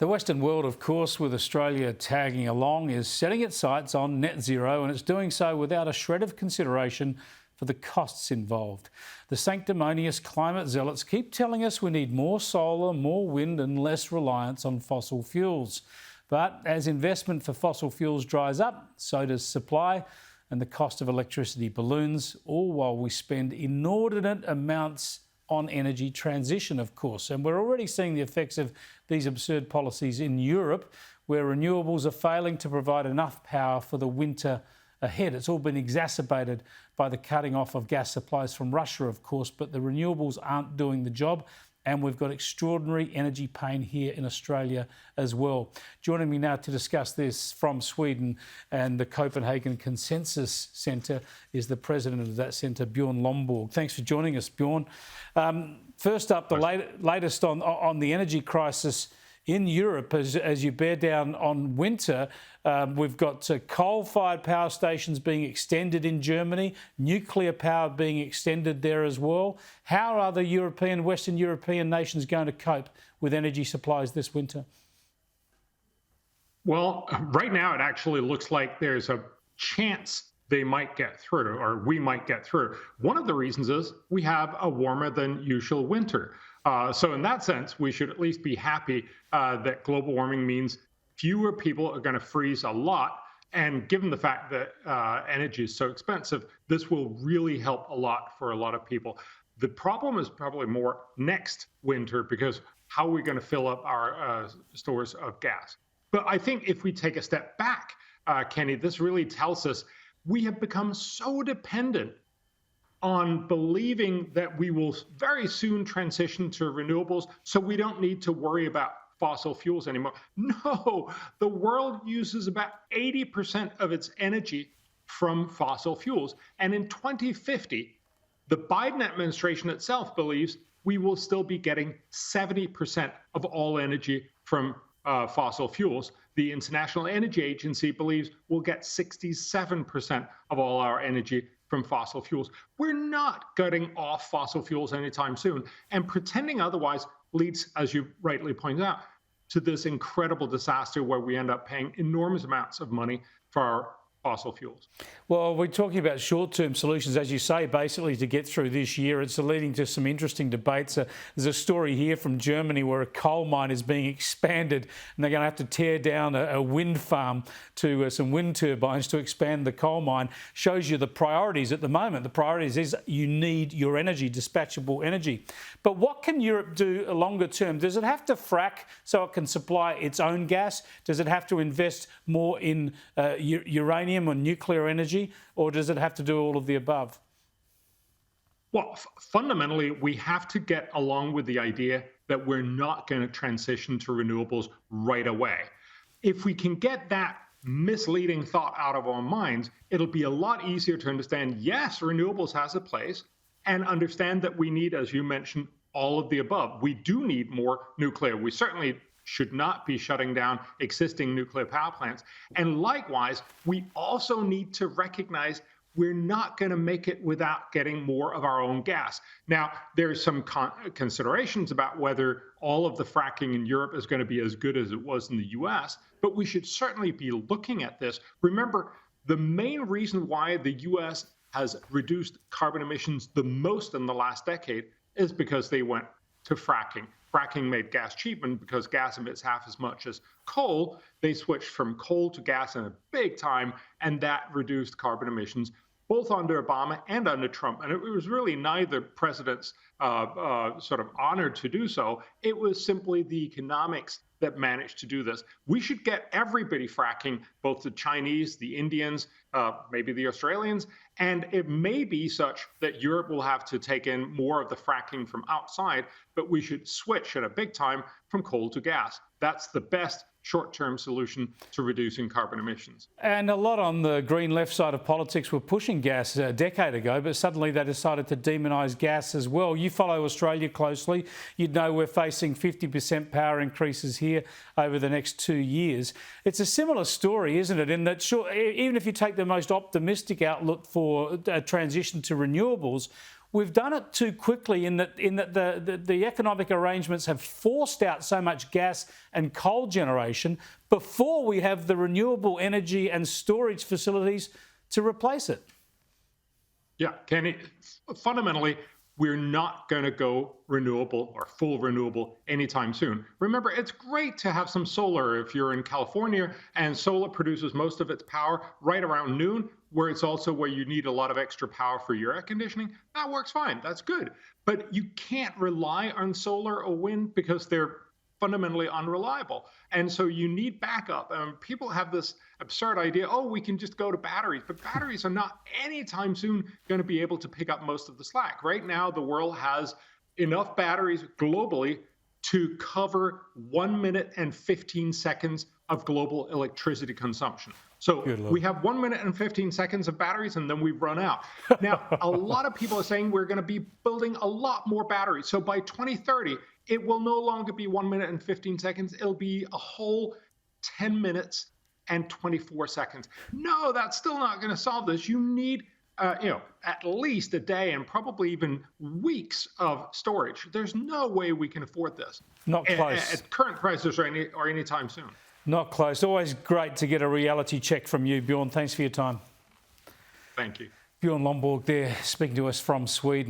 The Western world, of course, with Australia tagging along, is setting its sights on net zero, and it's doing so without a shred of consideration for the costs involved. The sanctimonious climate zealots keep telling us we need more solar, more wind and less reliance on fossil fuels. But as investment for fossil fuels dries up, so does supply, and the cost of electricity balloons, all while we spend inordinate amounts on energy transition, of course. And we're already seeing the effects of these absurd policies in Europe, where renewables are failing to provide enough power for the winter ahead. It's all been exacerbated by the cutting off of gas supplies from Russia, of course, but the renewables aren't doing the job. And we've got extraordinary energy pain here in Australia as well. Joining me now to discuss this from Sweden and the Copenhagen Consensus Centre is the president of that centre, Bjorn Lomborg. Thanks for joining us, Bjorn. First up, the latest on the energy crisis in Europe as you bear down on winter. We've got coal-fired power stations being extended in Germany, nuclear power being extended there as well. How are the Western European nations going to cope with energy supplies this winter? Well, right now it actually looks like there's a chance they might get through, or we might get through. One of the reasons is we have a warmer than usual winter. So in that sense, we should at least be happy that global warming means fewer people are going to freeze a lot. And given the fact that energy is so expensive, this will really help a lot for a lot of people. The problem is probably more next winter, because how are we going to fill up our stores of gas? But I think if we take a step back, Kenny, this really tells us we have become so dependent on believing that we will very soon transition to renewables, so we don't need to worry about fossil fuels anymore. No, the world uses about 80% of its energy from fossil fuels. And in 2050, the Biden administration itself believes we will still be getting 70% of all energy from fossil fuels. The International Energy Agency believes we'll get 67% of all our energy from fossil fuels. We're not cutting off fossil fuels anytime soon. And pretending otherwise leads, as you rightly pointed out, to this incredible disaster where we end up paying enormous amounts of money for our fossil fuels. Well, we're talking about short-term solutions, as you say, basically to get through this year. It's leading to some interesting debates. There's a story here from Germany where a coal mine is being expanded and they're going to have to tear down a wind farm to some wind turbines to expand the coal mine. Shows you the priorities at the moment. The priorities is you need your energy, dispatchable energy. But what can Europe do longer term? Does it have to frack so it can supply its own gas? Does it have to invest more in uranium or nuclear energy, or does it have to do all of the above? Well, fundamentally, we have to get along with the idea that we're not going to transition to renewables right away. If we can get that misleading thought out of our minds, it'll be a lot easier to understand, yes, renewables has a place, and understand that we need, as you mentioned, all of the above. We do need more nuclear. We certainly should not be shutting down existing nuclear power plants. And likewise, we also need to recognize we're not going to make it without getting more of our own gas. Now, there's some considerations about whether all of the fracking in Europe is going to be as good as it was in the US, but we should certainly be looking at this. Remember, the main reason why the US has reduced carbon emissions the most in the last decade is because they went to fracking. Fracking made gas cheap, and because gas emits half as much as coal, they switched from coal to gas in a big time, and that reduced carbon emissions both under Obama and under Trump. And it was really neither president's sort of honor to do so. It was simply the economics that managed to do this. We should get everybody fracking, both the Chinese, the Indians, maybe the Australians, and it may be such that Europe will have to take in more of the fracking from outside, but we should switch at a big time from coal to gas. That's the best short-term solution to reducing carbon emissions. And a lot on the green left side of politics were pushing gas a decade ago, but suddenly they decided to demonise gas as well. You follow Australia closely. You'd know we're facing 50% power increases here over the next 2 years. It's a similar story, isn't it? In that, sure, even if you take the most optimistic outlook for a transition to renewables, we've done it too quickly in that the economic arrangements have forced out so much gas and coal generation before we have the renewable energy and storage facilities to replace it. Yeah, Kenny, fundamentally, we're not going to go renewable or full renewable anytime soon. Remember, it's great to have some solar if you're in California and solar produces most of its power right around noon, where it's also where you need a lot of extra power for your air conditioning. That works fine. That's good. But you can't rely on solar or wind because they're fundamentally unreliable. And so you need backup. People have this absurd idea, oh, we can just go to batteries, but batteries are not anytime soon going to be able to pick up most of the slack. Right now, the world has enough batteries globally to cover 1 minute and 15 seconds of global electricity consumption. So we have 1 minute and 15 seconds of batteries and then we run out. Now, a lot of people are saying we're going to be building a lot more batteries. So by 2030, it will no longer be 1 minute and 15 seconds. It'll be a whole 10 minutes and 24 seconds. No, that's still not going to solve this. You need at least a day and probably even weeks of storage. There's no way we can afford this. Not close. At current prices or anytime soon. Not close. Always great to get a reality check from you, Bjorn. Thanks for your time. Thank you. Bjorn Lomborg there speaking to us from Sweden.